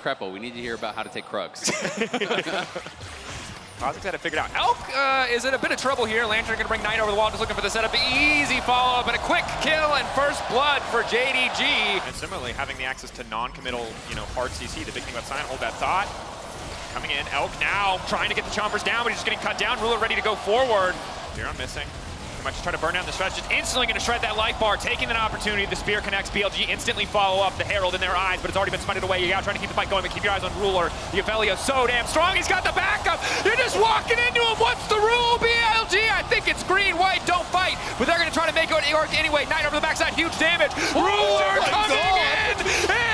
Crepo. We need to hear about how to take Krugs. Kozik's had it figured out. Elk is in a bit of trouble here. Lantern going to bring Knight over the wall, just looking for the setup. Easy follow-up and a quick kill and first blood for JDG. And similarly, having the access to non-committal, hard CC, the big thing about Sign, hold that thought. Coming in, Elk now trying to get the chompers down, but he's just getting cut down. Ruler ready to go forward. Zero missing. He might just try to burn down the stretch, just instantly going to shred that life bar, taking an opportunity. The spear connects, BLG instantly follow up, the Herald in their eyes, but it's already been smited away. You got trying to keep the fight going, but keep your eyes on Ruler. The Avelio so damn strong, he's got the backup. You're just walking into him, what's the rule, BLG? I think it's green, white, don't fight, but they're going to try to make it work anyway. Knight over the backside, huge damage. Ruler coming in,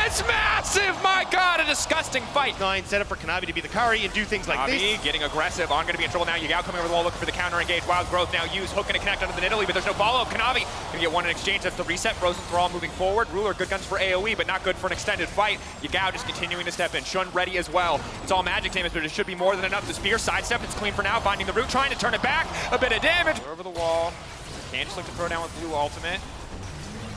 it's massive, my God, a disgusting fight. Nine set up for Kanavi to be the carry and do things like this. Getting aggressive, On going to be in trouble now. Yagao coming over the wall looking for the counter engage. Wild Growth now used, Hook going to connect under the Nidalee, but there's no follow-up. Kanavi going to get one in exchange. That's the reset. Frozen Thrall moving forward. Ruler, good guns for AoE, but not good for an extended fight. Yagao just continuing to step in. Shun ready as well. It's all magic damage, but it should be more than enough. The spear sidestep, it's clean for now. Finding the root, trying to turn it back. A bit of damage. Over the wall. Can just look to throw down with blue ultimate.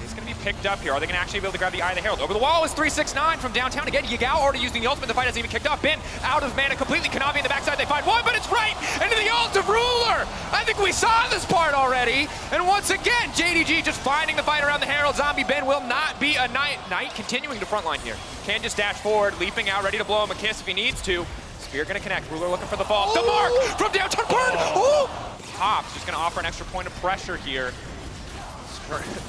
He's going to be picked up here. Are they going to actually be able to grab the Eye of the Herald? Over the wall is 369 from downtown. Again, Yagao already using the ultimate. The fight hasn't even kicked off. Bin out of mana completely. Kanavi in the backside. They find one, but it's right into the ult of Ruler. I think we saw this part already. And once again, JDG just finding the fight around the Herald. Zombie Ben will not be a Knight. Knight continuing to frontline here. Can just dash forward, leaping out, ready to blow him a kiss if he needs to. Spear going to connect. Ruler looking for the fall. The mark from downtown. Burn. Hops just going to offer an extra point of pressure here.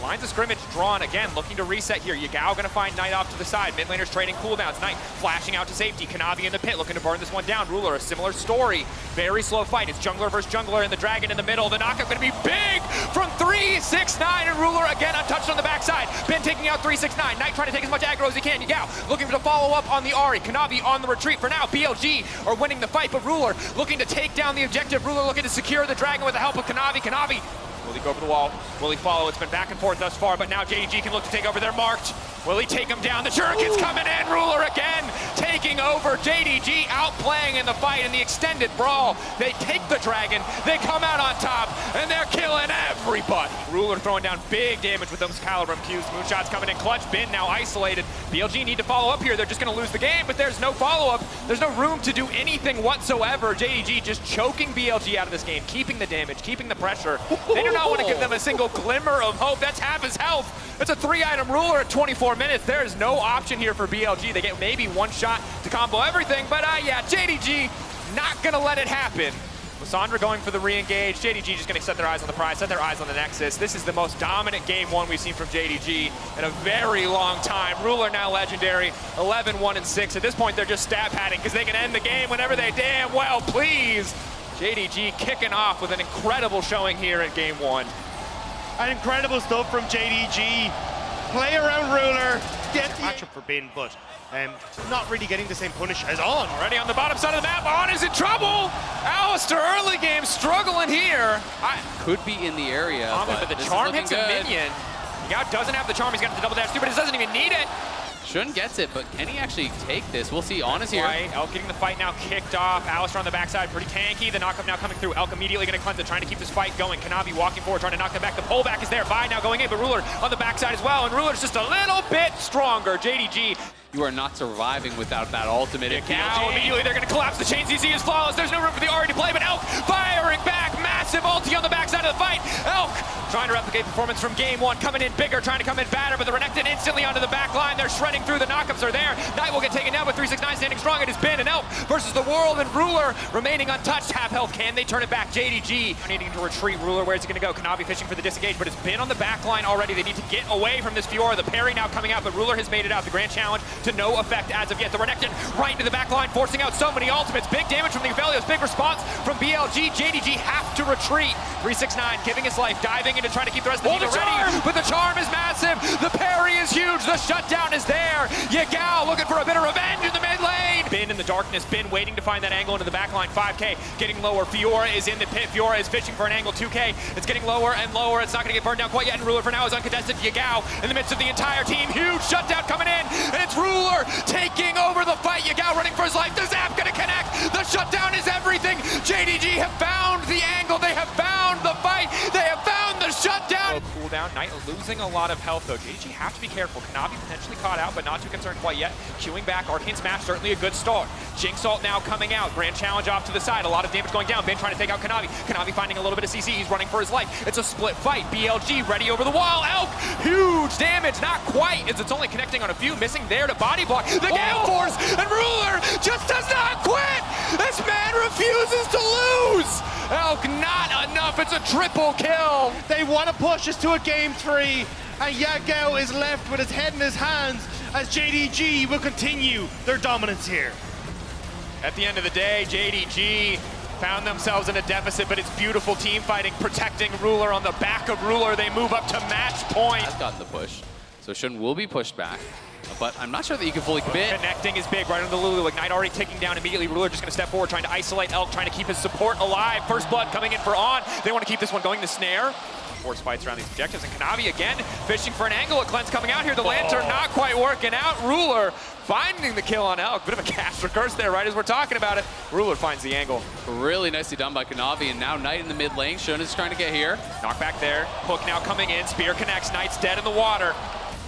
Lines of scrimmage drawn again, looking to reset here. Yagao going to find Knight off to the side. Mid laners trading cooldowns. Knight flashing out to safety. Kanavi in the pit looking to burn this one down. Ruler, a similar story. Very slow fight. It's jungler versus jungler and the dragon in the middle. The knockup going to be big from 369 and Ruler again untouched on the backside. Ben taking out 369. Knight trying to take as much aggro as he can. Yagao looking for the follow up on the Ahri. Kanavi on the retreat for now. BLG are winning the fight, but Ruler looking to take down the objective. Ruler looking to secure the dragon with the help of Kanavi. Kanavi, will he go over the wall? Will he follow? It's been back and forth thus far, but now JDG can look to take over. They're marked. Will he take him down? The Shuriken's coming in. Ruler again taking over. JDG outplaying in the fight in the extended brawl. They take the dragon. They come out on top, and they're killing everybody. Ruler throwing down big damage with those Calibrum Qs. Moonshots coming in clutch. Bin now isolated. BLG need to follow up here. They're just going to lose the game, but there's no follow-up. There's no room to do anything whatsoever. JDG just choking BLG out of this game, keeping the damage, keeping the pressure. They do not want to give them a single glimmer of hope. That's half his health. It's a 3-item Ruler at 24 minutes. There is no option here for BLG. They get maybe one shot to combo everything, but yeah, JDG not gonna let it happen. Lissandra going for the re-engage. JDG just gonna set their eyes on the prize, set their eyes on the Nexus. This is the most dominant game one we've seen from JDG in a very long time. Ruler now legendary, 11-1-6. At this point, they're just stat padding because they can end the game whenever they damn well please. JDG kicking off with an incredible showing here at game one. And incredible stuff from JDG. Play around Ruler, get the matchup for Bin, but not really getting the same punish as On. Already on the bottom side of the map, On is in trouble! Alistair early game struggling here. Could be in the area, but the charm hits a minion. Yagao doesn't have the charm, he's got the double dash too, but he doesn't even need it. Shun gets it, but can he actually take this? We'll see. On is here. Elk getting the fight now kicked off. Alistair on the backside, pretty tanky. The knockup now coming through. Elk immediately going to cleanse it, trying to keep this fight going. Kanavi walking forward, trying to knock them back. The pullback is there. Vi now going in, but Ruler on the backside as well. And Ruler's just a little bit stronger. JDG. You are not surviving without that ultimate. Now immediately they're going to collapse. The chain CC is flawless. There's no room for the Ahri to play, but Elk firing back. Massive ulti on the backside of the fight. Elk trying to replicate performance from game one. Coming in bigger, trying to come in badder, but the Renekton instantly onto the back line. They're shredding through. The knockups are there. Knight will get taken down, but 369 standing strong. It has been an Elk versus the world, and Ruler remaining untouched. Half health. Can they turn it back? JDG needing to retreat. Ruler, where's he going to go? Kanavi fishing for the disengage, but it's been on the back line already. They need to get away from this Fiora. The parry now coming out, but Ruler has made it out. The grand challenge to no effect as of yet. The Renekton right into the back line, forcing out so many ultimates. Big damage from the Aphelios. Big response from BLG. JDG have to retreat. 369 giving his life, diving in to try to keep the rest of the team ready. But the charm is massive. The parry is huge. The shutdown is there. Yagao looking for a bit of revenge in the mid lane. Bin in the darkness. Bin waiting to find that angle into the back line. 5K getting lower. Fiora is in the pit. Fiora is fishing for an angle. 2K. It's getting lower and lower. It's not going to get burned down quite yet. And Ruler for now is uncontested. Yagao in the midst of the entire team. Huge shutdown coming in. And it's Ruler taking over the fight. Yagao running for his life. The zap going to connect. The shutdown is everything. JDG have found the angle. They have found the fight. They have found the shutdown. cooldown. Knight losing a lot of health, though. JDG have to be careful. Kanavi potentially caught out, but not too concerned quite yet. Queuing back, Arcane Smash, certainly a good start. Jinx ult now coming out. Grand Challenge off to the side. A lot of damage going down. Ben trying to take out Kanavi. Kanavi finding a little bit of CC. He's running for his life. It's a split fight. BLG ready over the wall. Elk, huge damage. Not quite, as it's only connecting on a few. Missing there to body block. The Gale Force, and Ruler just does not quit. This man refuses to lose. Elk, not enough. It's a triple kill. They want to push us to a game 3, and Yagao is left with his head in his hands as JDG will continue their dominance here. At the end of the day, JDG found themselves in a deficit, but it's beautiful team fighting, protecting Ruler on the back of Ruler. They move up to match point. Has gotten the push. So Shun will be pushed back, but I'm not sure that you can fully commit. Connecting is big right on the Lulu. Ignite already taking down immediately. Ruler just going to step forward, trying to isolate Elk, trying to keep his support alive. First blood coming in for On. They want to keep this one going. The snare. Force fights around these objectives, and Kanavi again fishing for an angle. A cleanse coming out here. The Lantern not quite working out. Ruler finding the kill on Elk. Bit of a caster curse there right as we're talking about it. Ruler finds the angle. Really nicely done by Kanavi, and now Knight in the mid lane. Shun is trying to get here. Knockback there. Hook now coming in. Spear connects. Knight's dead in the water.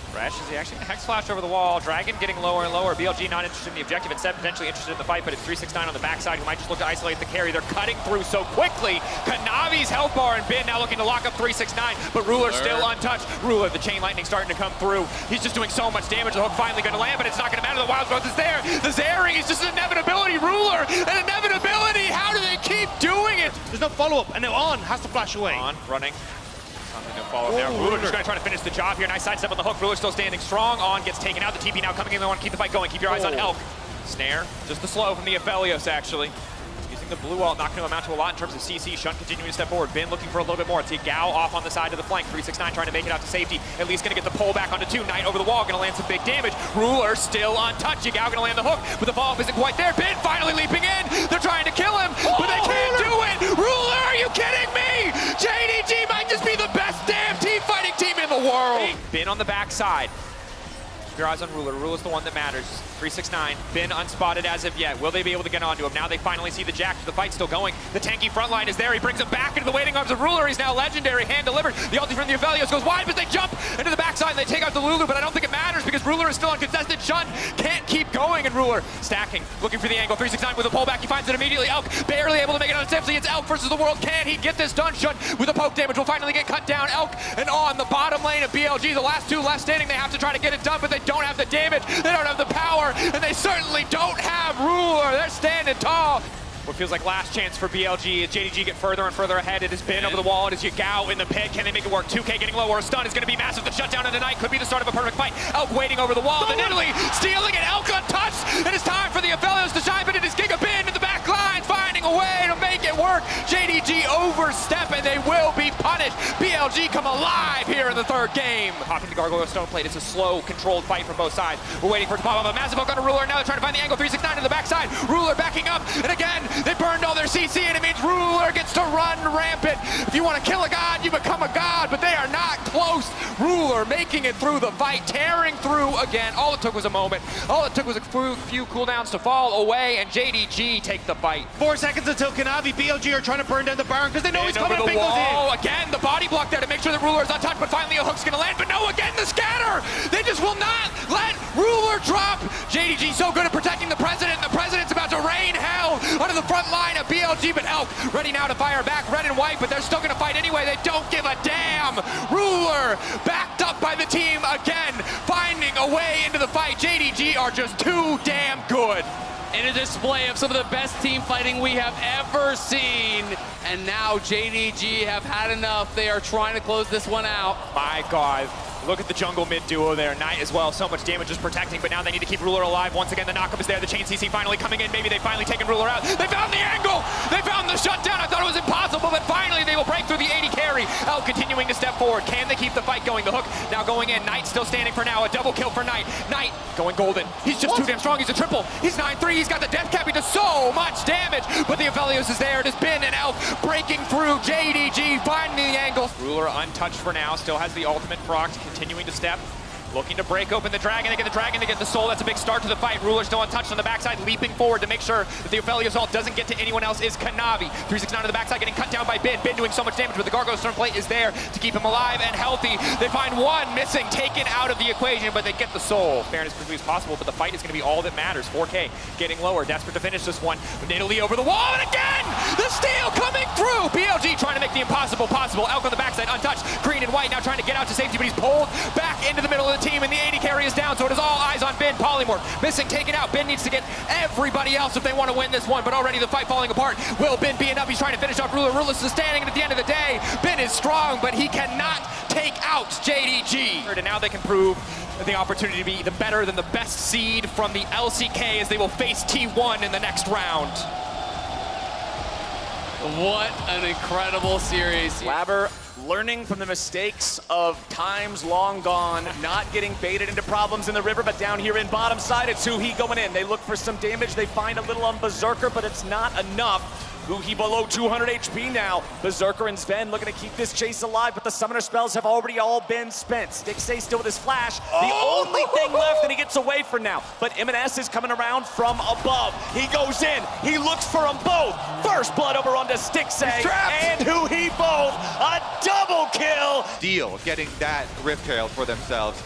Fresh is he actually going to Hex Flash over the wall. Dragon getting lower and lower. BLG not interested in the objective, instead potentially interested in the fight, but it's 369 on the backside who might just look to isolate the carry. They're cutting through so quickly. Kanavi's health bar and Bin now looking to lock up 369, but Ruler still untouched. Ruler, the chain lightning starting to come through. He's just doing so much damage. The hook finally going to land, but it's not going to matter. The wild growth is there. The Zaring is just an inevitability. Ruler, an inevitability. How do they keep doing it? There's no follow-up, and now On has to flash away. On, running. No follow there. Ruler just going to try to finish the job here. Nice sidestep on the hook. Ruler still standing strong. On gets taken out. The TP now coming in. They want to keep the fight going. Keep your eyes on Elk. Snare. Just the slow from the Aphelios, actually. Using the blue ult, not going to amount to a lot in terms of CC. Shun continuing to step forward. Bin looking for a little bit more. It's Yagao off on the side of the flank. 369 trying to make it out to safety. At least going to get the pull back onto 2. Knight over the wall. Going to land some big damage. Ruler still untouched. Yagao going to land the hook, but the follow-up isn't quite there. Bin finally leaping in. They're trying to kill him, but they can't do it. Ruler, are you kidding me? JDG might just be the best damn team fighting team in the world. Bin on the backside. Keep your eyes on Ruler. Ruler's the one that matters. 369. Bin unspotted as of yet. Will they be able to get onto him? Now they finally see the Jack. The fight's still going. The tanky front line is there. He brings him back into the waiting arms of Ruler. He's now legendary. Hand delivered. The ulti from the Aphelios goes wide, but they jump into the backside and they take out the Lulu, but I don't think it matters because Ruler is still uncontested. Shun can't keep going, and Ruler stacking, looking for the angle. 369 with a pullback. He finds it immediately. Elk barely able to make it on Simpson. It's Elk versus the world. Can he get this done? Shun with a poke damage will finally get cut down. Elk and On the bottom lane of BLG. The last 2 left standing. They have to try to get it done, but they don't have the damage. They don't have the power, and they certainly don't have Ruler. They're standing tall. What feels like last chance for BLG as JDG get further and further ahead. It has been over the wall. It is Yagao in the pit. Can they make it work? 2K getting lower. A stun is going to be massive. The shutdown of the night could be the start of a perfect fight. Elk waiting over the wall. Then Italy stealing it. Elk untouched. It is time for the Aphelios to shine, but it is Giga Bin in the back lines finding a way to make it work. JDG overstep, and they will be punished. BLG come alive here in the 3rd game. Popping the Gargoyle Stone Plate. It's a slow, controlled fight from both sides. We're waiting for it to pop up. A massive hook on a Ruler. Now they're trying to find the angle. 369 to the backside. Ruler backing up, and again, they burned all their CC, and it means Ruler gets to run rampant. If you want to kill a god, you become a god, but they are not close. Ruler making it through the fight, tearing through again. All it took was a moment. All it took was a few cooldowns to fall away, and JDG take the fight. 4 seconds until Kanavi. BLG are trying to burn down the Baron because they know he's coming up. Oh, again, the body block there to make sure that Ruler is untouched, but finally a hook's going to land. But no, again, the scatter. They just will not let Ruler drop. JDG so good at protecting the President. The President's about to rain hell onto the front line of BLG, but Elk ready now to fire back, red and white, but they're still going to fight anyway. They don't give a damn. Ruler backed up by the team again, finding a way into the fight. JDG are just too damn good. In a display of some of the best team fighting we have ever seen. And now JDG have had enough. They are trying to close this one out. My God. Look at the jungle mid duo there. Knight as well. So much damage just protecting, but now they need to keep Ruler alive. Once again, the knockup is there. The chain CC finally coming in. Maybe they've finally taken Ruler out. They found the angle. They found the shutdown. I thought it was impossible, but finally they will break through the 80 carry. Elk continuing to step forward. Can they keep the fight going? The hook now going in. Knight still standing for now. A double kill for Knight. Knight going golden. He's just too damn strong. He's a triple. He's 9-3. He's got the death cap. He does so much damage, but the Aphelios is there. It has been an Elk breaking through. JDG finding the angle. Ruler untouched for now. Still has the ultimate proc, continuing to step. Looking to break open the dragon. They get the dragon, they get the soul. That's a big start to the fight. Ruler still untouched on the backside, leaping forward to make sure that the Ophelia Assault doesn't get to anyone else is Kanavi. 369 on the backside, getting cut down by Bin. Bin doing so much damage, but the Gargoyle Storm Plate is there to keep him alive and healthy. They find one missing, taken out of the equation, but they get the soul. Fairness as quickly as possible, but the fight is going to be all that matters. 4K getting lower, desperate to finish this one. Nidalee over the wall, and again, the steal coming through. BLG trying to make the impossible possible. Elk on the backside, untouched. Green and white now trying to get out to safety, but he's pulled back into the middle of the team, and the AD carry is down, so it is all eyes on Bin. Polymorph missing, taken out. Bin needs to get everybody else if they want to win this one, but already the fight falling apart. Will Bin be enough? He's trying to finish off Ruler. Ruler's standing, and at the end of the day, Bin is strong, but he cannot take out JDG. And now they can prove the opportunity to be the better than the best seed from the LCK as they will face T1 in the next round. What an incredible series. Blaber learning from the mistakes of times long gone, not getting baited into problems in the river, but down here in bottom side, it's Huhi going in. They look for some damage. They find a little on Berserker, but it's not enough. Huhi below 200 HP now. Berserker and Sven looking to keep this chase alive, but the summoner spells have already all been spent. Stixay still with his flash. The only thing left, and he gets away for now. But M&S is coming around from above. He goes in. He looks for them both. First blood over onto Stixay and Huhi both. A double kill. Deal getting that Rift Trail for themselves.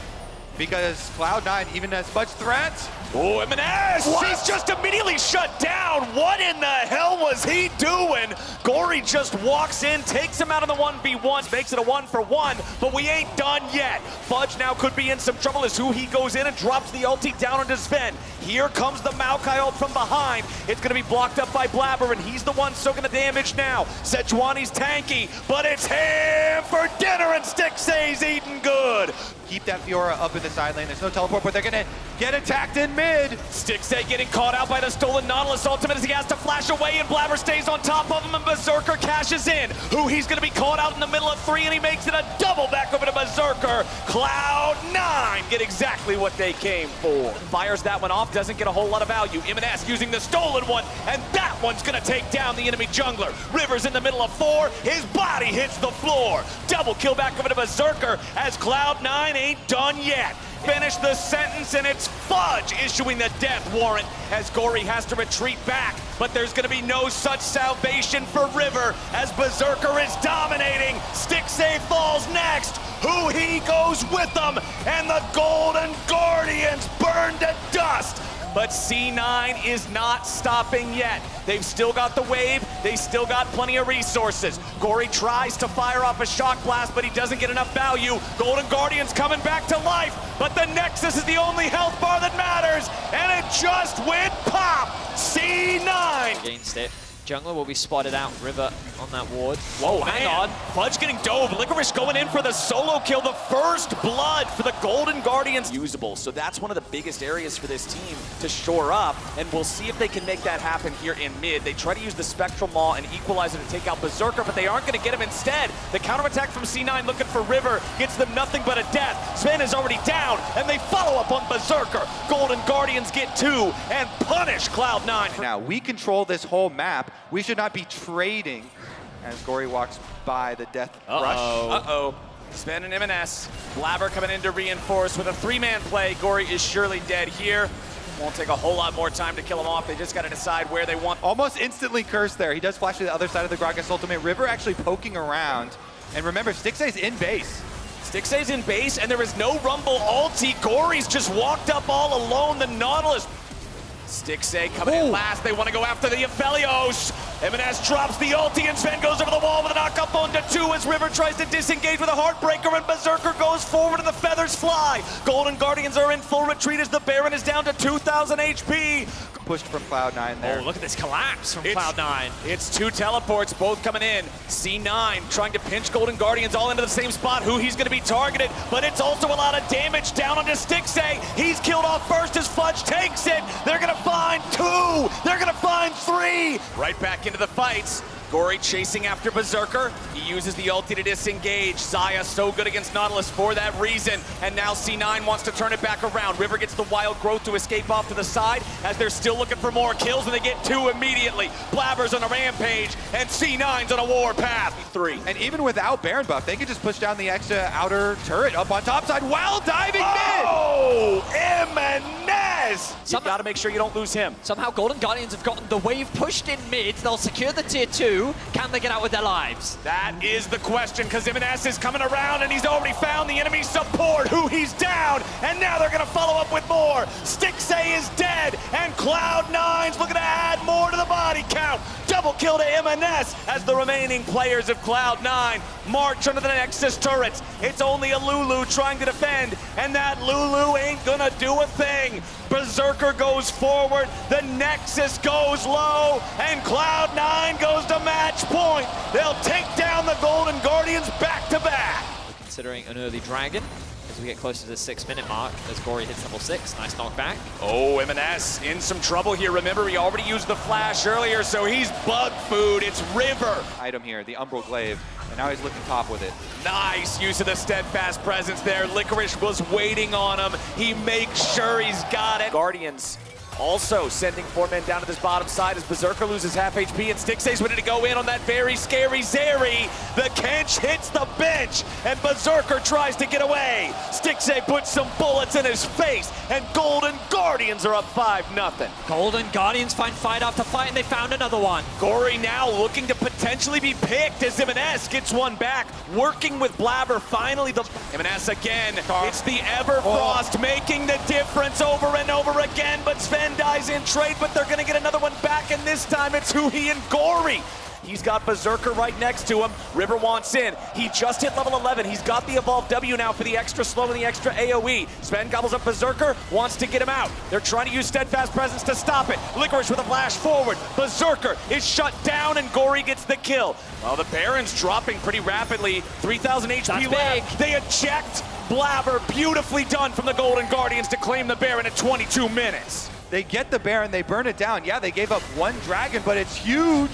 Because Cloud9 even has much threat. Oh, M&S! He's just immediately shut down. What in the hell was he doing? Gory just walks in, takes him out of the 1v1s, makes it a 1-for-1, but we ain't done yet. Fudge now could be in some trouble as Huhi goes in and drops the ulti down onto Sven. Here comes the Maokai ult from behind. It's gonna be blocked up by Blaber, and he's the one soaking the damage now. Sejuani's tanky, but it's him for dinner, and Stixay's eating good. Keep that Fiora up in the side lane. There's no teleport, but they're gonna get attacked in mid. Stixay getting caught out by the stolen Nautilus ultimate as he has to flash away, and Blaber stays on top of him, and Berserker cashes in. He's gonna be caught out in the middle of 3, and he makes it a double back over to Berserker. Cloud9 get exactly what they came for. Fires that one off, doesn't get a whole lot of value. M&S using the stolen one, and that one's gonna take down the enemy jungler. River's in the middle of 4, his body hits the floor. Double kill back over to Berserker as Cloud9 ain't done yet. Finish the sentence, and it's Fudge issuing the death warrant as Gory has to retreat back, but there's gonna be no such salvation for River as Berserker is dominating. Stixay falls next. Huhi goes with them, and the Golden Guardians burn to dust. But C9 is not stopping yet. They've still got the wave, they still got plenty of resources. Gory tries to fire off a shock blast, but he doesn't get enough value. Golden Guardian's coming back to life, but the Nexus is the only health bar that matters, and it just went pop! C9! Against it. Jungler will be spotted out. River on that ward. Whoa, hang on. Fudge getting dove. Licorice going in for the solo kill. The first blood for the Golden Guardians. Usable, so that's one of the biggest areas for this team to shore up, and we'll see if they can make that happen here in mid. They try to use the Spectral Maw and Equalizer to take out Berserker, but they aren't going to get him instead. The counterattack from C9 looking for River gets them nothing but a death. Sven is already down, and they follow up on Berserker. Golden Guardians get 2 and punish Cloud9. Now, we control this whole map. We should not be trading as Gory walks by the death rush. Uh-oh. Sven and M&S. Blaber coming in to reinforce with a 3-man play. Gory is surely dead here. Won't take a whole lot more time to kill him off. They just got to decide where they want. Almost instantly cursed there. He does flash to the other side of the Gragas ultimate. River actually poking around. And remember, Stixay's in base. Stixay's in base, and there is no Rumble ulti. Gory's just walked up all alone. The Nautilus. Stixay coming in last. They want to go after the Aphelios. M&S drops the ulti, and Sven goes over the wall with a knock-up onto 2 as River tries to disengage with a Heartbreaker, and Berserker goes forward and the feathers fly. Golden Guardians are in full retreat as the Baron is down to 2,000 HP. Pushed from Cloud9 there. Oh, look at this collapse from Cloud9. It's 2 teleports, both coming in. C9 trying to pinch Golden Guardians all into the same spot. He's going to be targeted, but it's also a lot of damage down onto Stixay. He's killed off first as Fudge takes it. They're going to find 2. They're going to find 3. Right back into the fights. Gory chasing after Berserker. He uses the ulti to disengage. Xayah so good against Nautilus for that reason. And now C9 wants to turn it back around. River gets the wild growth to escape off to the side as they're still looking for more kills, and they get 2 immediately. Blaber's on a rampage, and C9's on a war path. 3. And even without Baron buff, they could just push down the extra outer turret up on top side while diving mid. Oh, M&S! You've got to make sure you don't lose him. Somehow Golden Guardians have gotten the wave pushed in mid. They'll secure the tier 2. Can they get out with their lives? That is the question, because M&S is coming around, and he's already found the enemy support. Huhi's down, and now they're going to follow up with more. Stixay is dead, and Cloud9's looking to add more to the body count. Double kill to M&S as the remaining players of Cloud9 march under the Nexus turrets. It's only a Lulu trying to defend, and that Lulu ain't gonna do a thing. Berserker goes forward, the Nexus goes low, and Cloud9 goes to match point. They'll take down the Golden Guardians back to back. Considering an early dragon as we get closer to the 6-minute mark as Gory hits level 6. Nice knockback. Oh, M&S in some trouble here. Remember, he already used the flash earlier, so he's bug food. It's River. Item here, the Umbral Glaive, and now he's looking top with it. Nice use of the steadfast presence there. Licorice was waiting on him. He makes sure he's got it. Guardians also sending 4 men down to this bottom side as Berserker loses half HP, and Stixay's ready to go in on that very scary Zeri. The Kench hits the bench, and Berserker tries to get away. Stixay puts some bullets in his face, and Golden Guardians are up 5-0. Golden Guardians find fight after fight, and they found another one. Gory now looking to potentially be picked as M&S gets one back, working with Blaber. Finally, the M&S again. It's the Everfrost making the difference over and over again, but Sven dies in trade, but they're gonna get another one back, and this time it's Huhi and Gory. He's got Berserker right next to him. River wants in. He just hit level 11. He's got the Evolve W now for the extra slow and the extra AoE. Sven gobbles up Berserker, wants to get him out. They're trying to use Steadfast Presence to stop it. Licorice with a flash forward. Berserker is shut down, and Gory gets the kill. Well, the Baron's dropping pretty rapidly. 3,000 HP left. They eject Blaber. Beautifully done from the Golden Guardians to claim the Baron at 22 minutes. They get the Baron, they burn it down. Yeah, they gave up 1 dragon, but it's huge.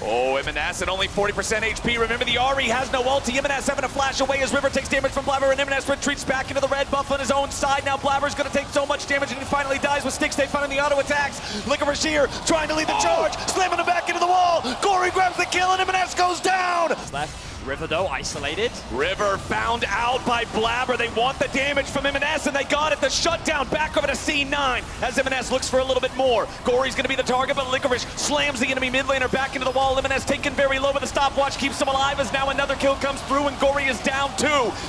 Oh, M&S at only 40% HP. Remember, the Ahri has no ulti. M&S having a flash away as River takes damage from Blaber, and M&S retreats back into the red buff on his own side. Now Blaber's going to take so much damage, and he finally dies with Stixay finding the auto attacks. Licorice here trying to lead the charge, slamming him back into the wall. Gory grabs the kill, and M&S goes down. Left. River, though, isolated. River found out by Blaber. They want the damage from M&S, and they got it. The shutdown back over to C9 as M&S looks for a little bit more. Gory's going to be the target, but Licorice slams the enemy mid laner back into the wall. M&S taken very low, but the stopwatch keeps him alive as now another kill comes through, and Gory is down 2.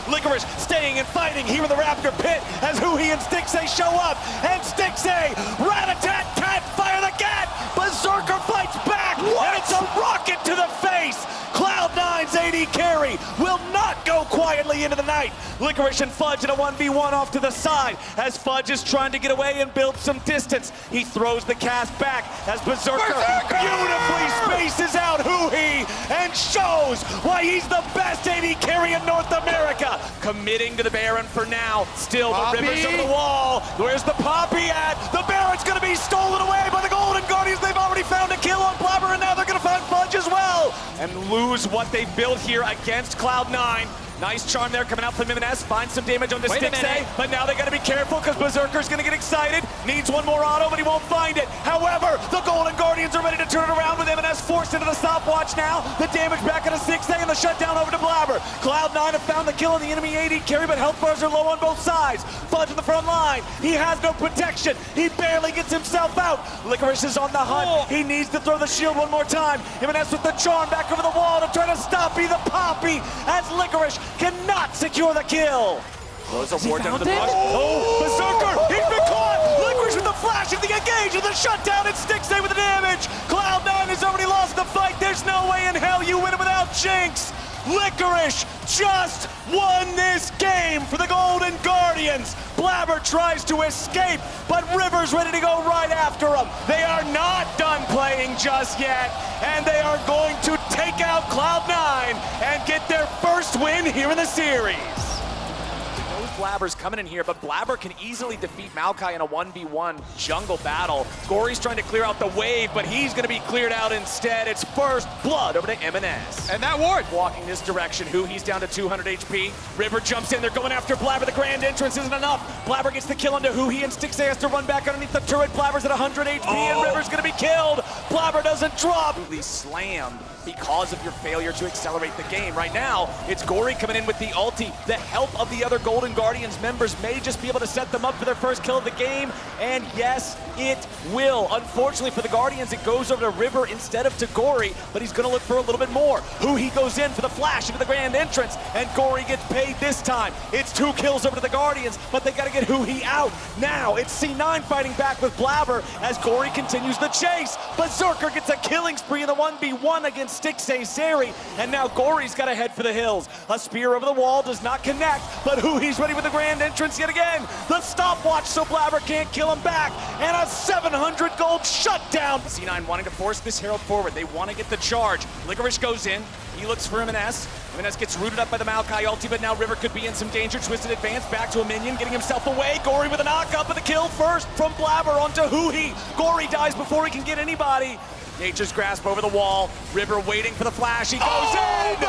Licorice staying and fighting here in the Raptor pit as Huhi and Stixay show up, and Stixay, rat-a-tat-tat, fire the cat! Berserker fights back, and it's a rocket to the face! Cloud9's AD carry will not go quietly into the night. Licorice and Fudge in a 1v1 off to the side as Fudge is trying to get away and build some distance. He throws the cast back as Berserker beautifully spaces out Huhi and shows why he's the best AD carry in North America. Committing to the Baron for now. Still, the River's over the wall. Where's the Poppy at? The Baron's going to be stolen away by the Golden Guardians. They've already found a kill on Blaber, and now they're going to find Fudge as well. And lose what they've built here against Cloud9. Nice charm there coming out from M&S. Finds some damage on the Stixay, but now they got to be careful because Berserker's going to get excited. Needs one more auto, but he won't find it. However, the Golden Guardians are ready to turn it around with M&S forced into the stopwatch now. The damage back at a Stixay and the shutdown over to Blaber. Cloud9 have found the kill on the enemy AD carry, but health bars are low on both sides. Fudge in the front line. He has no protection. He barely gets himself out. Licorice is on the hunt. He needs to throw the shield one more time. M&S with the charm back over the wall to try to stop the Poppy as Licorice cannot secure the kill. Throws a ward down to the push. Oh, Berserker, he's been caught! Licorice with the flash of the engage and the shutdown, and Stixay with the damage. Cloud9 has already lost the fight. There's no way in hell you win it without Jinx. Licorice just won this game for the Golden Guardians. Blaber tries to escape, but River's ready to go right after him. They are not done playing just yet, and they are going to take out Cloud9 and get their first win here in the series. knows Blaber's coming in here, but Blaber can easily defeat Maokai in a 1v1 jungle battle. Gory's trying to clear out the wave, but he's going to be cleared out instead. It's first blood over to M&S. And that ward. Walking this direction, Huhi's down to 200 HP. River jumps in, they're going after Blaber. The grand entrance isn't enough. Blaber gets the kill onto Huhi, and Stixay has to run back underneath the turret. Blaber's at 100 HP, and River's going to be killed. Blaber doesn't drop. Absolutely slammed because of your failure to accelerate the game. Right now, it's Gory coming in with the ulti. The help of the other Golden Guardians members may just be able to set them up for their first kill of the game, and yes, it will. Unfortunately for the Guardians, it goes over to River instead of to Gory, but he's gonna look for a little bit more. Huhi goes in for the flash into the grand entrance, and Gory gets paid this time. It's 2 kills over to the Guardians, but they gotta get Huhi out. Now, it's C9 fighting back with Blaber as Gory continues the chase. Berserker gets a killing spree in the 1v1 against Stixay Sari, and now Gory's got to head for the hills. A spear over the wall does not connect, but Huhi's ready with the grand entrance yet again. The stopwatch so Blaber can't kill him back, and a 700 gold shutdown. C9 wanting to force this Herald forward. They want to get the charge. Licorice goes in. He looks for M&S. M&S gets rooted up by the Maokai ulti, but now River could be in some danger. Twisted advance back to a minion, getting himself away. Gory with a knock-up, but the kill first from Blaber onto Huhi. Gory dies before he can get anybody. Nature's grasp over the wall. River waiting for the flash. He goes in.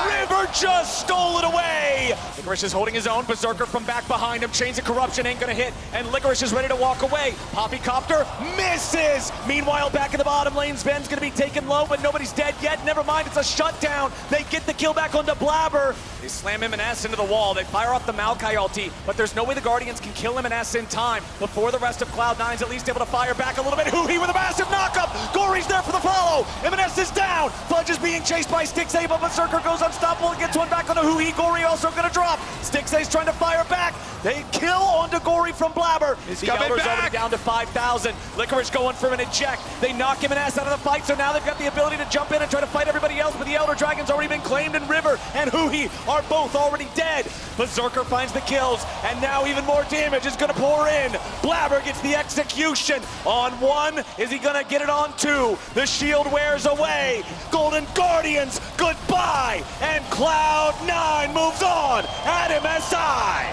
River just stole it away. Licorice is holding his own. Berserker from back behind him. Chains of Corruption ain't gonna hit, and Licorice is ready to walk away. Poppycopter misses. Meanwhile, back in the bottom lane, Sven's gonna be taken low, but nobody's dead yet. Never mind, it's a shutdown. They get the kill back onto Blaber. They slam M&S into the wall. They fire off the Maokai ulti, but there's no way the Guardians can kill M&S in time before the rest of Cloud9's at least able to fire back a little bit. Huhi with a massive knockup. Gory's there for the follow. M&S is down. Fudge is being chased by Stixay, but Berserker goes unstoppable and gets one back onto Huhi. Gory also gonna drop. Stixay's trying to fire back. They kill onto Gory from Blaber. The Elder's already down to 5,000. Licorice going for an eject. They knock M&S out of the fight, so now they've got the ability to jump in and try to fight everybody else, but the Elder Dragon's already been claimed, and River and Huhi are both already dead. Berserker finds the kills, and now even more damage is gonna pour in. Blaber gets the execution on 1. Is he gonna get it on 2? The shield wears away. Golden Guardians, goodbye. And Cloud9 moves on at MSI.